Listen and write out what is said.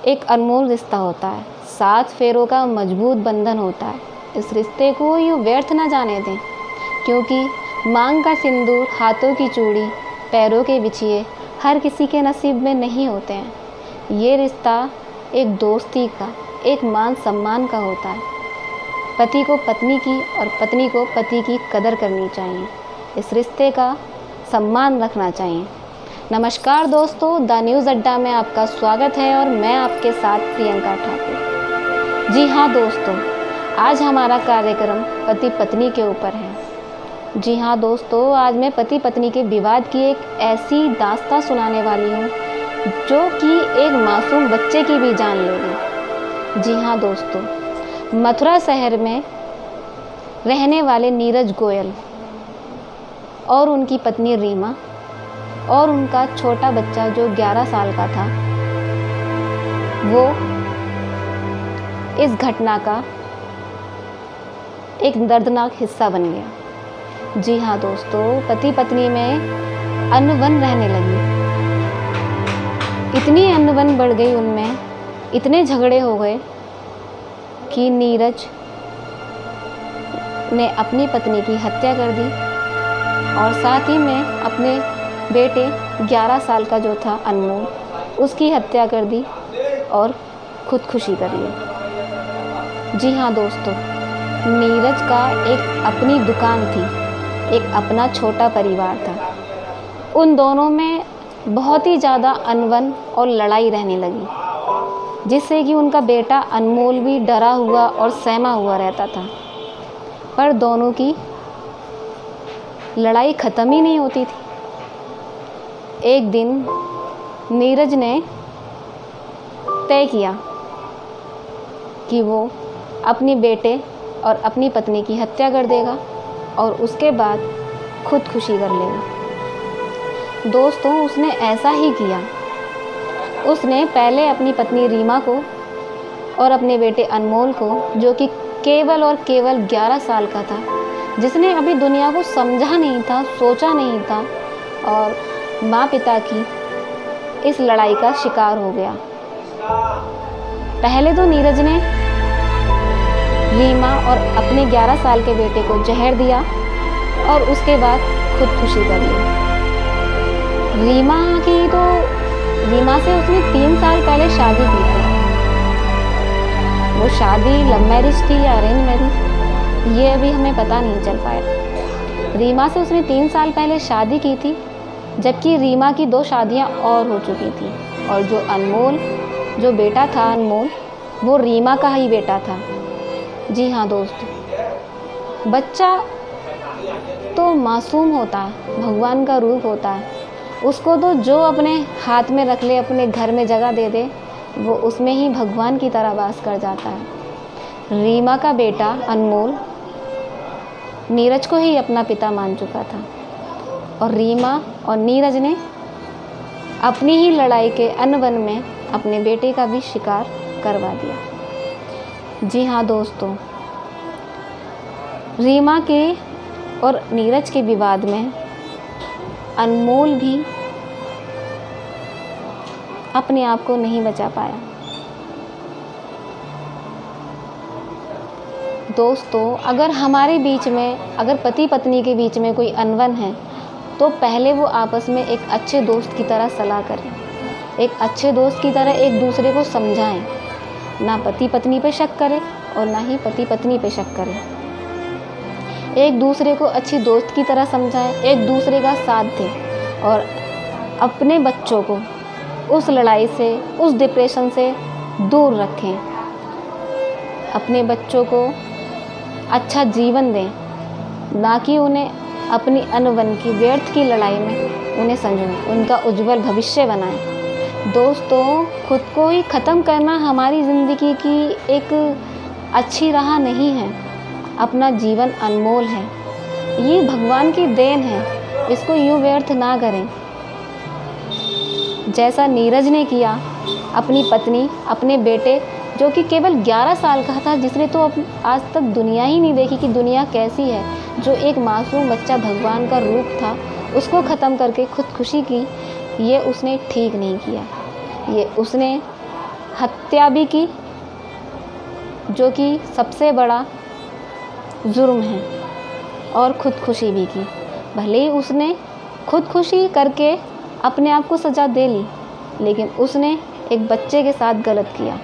एक अनमोल रिश्ता होता है, 7 फेरों का मजबूत बंधन होता है। इस रिश्ते को यूँ व्यर्थ ना जाने दें, क्योंकि मांग का सिंदूर, हाथों की चूड़ी, पैरों के बिछिए हर किसी के नसीब में नहीं होते हैं। ये रिश्ता एक दोस्ती का, एक मान सम्मान का होता है। पति को पत्नी की और पत्नी को पति की कदर करनी चाहिए। इस रिश्ते का सम्मान रखना चाहिए। नमस्कार दोस्तों, द न्यूज़ अड्डा में आपका स्वागत है और मैं आपके साथ प्रियंका ठाकुर। जी हाँ दोस्तों, आज हमारा कार्यक्रम पति पत्नी के ऊपर है। जी हाँ दोस्तों, आज मैं पति पत्नी के विवाद की एक ऐसी दास्तां सुनाने वाली हूँ जो कि एक मासूम बच्चे की भी जान ले गई। जी हाँ दोस्तों, मथुरा शहर में रहने वाले नीरज गोयल और उनकी पत्नी रीमा और उनका छोटा बच्चा जो 11 साल का था, वो इस घटना का एक दर्दनाक हिस्सा बन गया। जी हाँ दोस्तों, पति पत्नी में अनबन रहने लगी। इतनी अनबन बढ़ गई उनमें, इतने झगड़े हो गए कि नीरज ने अपनी पत्नी की हत्या कर दी और साथ ही में अपने बेटे 11 साल का जो था अनमोल, उसकी हत्या कर दी और खुदकुशी कर ली। जी हाँ दोस्तों, नीरज का एक अपनी दुकान थी, एक अपना छोटा परिवार था। उन दोनों में बहुत ही ज़्यादा अनबन और लड़ाई रहने लगी, जिससे कि उनका बेटा अनमोल भी डरा हुआ और सहमा हुआ रहता था। पर दोनों की लड़ाई ख़त्म ही नहीं होती थी। एक दिन नीरज ने तय किया कि वो अपने बेटे और अपनी पत्नी की हत्या कर देगा और उसके बाद खुदकुशी कर लेगा। दोस्तों, उसने ऐसा ही किया। उसने पहले अपनी पत्नी रीमा को और अपने बेटे अनमोल को, जो कि केवल और केवल 11 साल का था, जिसने अभी दुनिया को समझा नहीं था, सोचा नहीं था, और माँ पिता की इस लड़ाई का शिकार हो गया। पहले तो नीरज ने रीमा और अपने 11 साल के बेटे को जहर दिया और उसके बाद खुदकुशी कर ली। रीमा से उसने 3 साल पहले शादी की थी। वो शादी लव मैरिज थी या अरेंज मैरिज, ये अभी हमें पता नहीं चल पाया। रीमा से उसने 3 साल पहले शादी की थी, जबकि रीमा की 2 शादियां और हो चुकी थी। और जो बेटा था अनमोल, वो रीमा का ही बेटा था। जी हाँ दोस्तों, बच्चा तो मासूम होता है, भगवान का रूप होता है। उसको तो जो अपने हाथ में रख ले, अपने घर में जगह दे दे, वो उसमें ही भगवान की तरह वास कर जाता है। रीमा का बेटा अनमोल नीरज को ही अपना पिता मान चुका था और रीमा और नीरज ने अपनी ही लड़ाई के अनबन में अपने बेटे का भी शिकार करवा दिया। जी हाँ दोस्तों, रीमा के और नीरज के विवाद में अनमोल भी अपने आप को नहीं बचा पाया। दोस्तों, अगर हमारे बीच में, अगर पति पत्नी के बीच में कोई अनबन है, तो पहले वो आपस में एक अच्छे दोस्त की तरह सलाह करें, एक अच्छे दोस्त की तरह एक दूसरे को समझाएं। ना पति पत्नी पे शक करें और ना ही पति पत्नी पे शक करें। एक दूसरे को अच्छी दोस्त की तरह समझाएं, एक दूसरे का साथ दें और अपने बच्चों को उस लड़ाई से, उस डिप्रेशन से दूर रखें। अपने बच्चों को अच्छा जीवन दें, ना कि उन्हें अपनी अनबन की, व्यर्थ की लड़ाई में उन्हें संजोएं, उनका उज्जवल भविष्य बनाएं। दोस्तों, खुद को ही ख़त्म करना हमारी ज़िंदगी की एक अच्छी राह नहीं है। अपना जीवन अनमोल है, ये भगवान की देन है, इसको यूँ व्यर्थ ना करें। जैसा नीरज ने किया, अपनी पत्नी, अपने बेटे, जो कि केवल 11 साल का था, जिसने तो आज तक दुनिया ही नहीं देखी कि दुनिया कैसी है, जो एक मासूम बच्चा भगवान का रूप था, उसको ख़त्म करके खुदकुशी की, ये उसने ठीक नहीं किया। ये उसने हत्या भी की, जो कि सबसे बड़ा जुर्म है, और खुदकुशी भी की। भले ही उसने खुदकुशी करके अपने आप को सज़ा दे ली, लेकिन उसने एक बच्चे के साथ गलत किया।